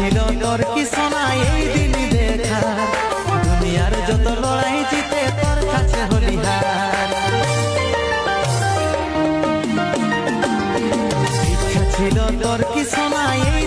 ছিল তোর কি সোনা এই দিন দেখা, দুনিয়ার যত লড়াই জিতে তোর কাছে হলি হার। ইচ্ছা ছিল তোর কি সোনা এই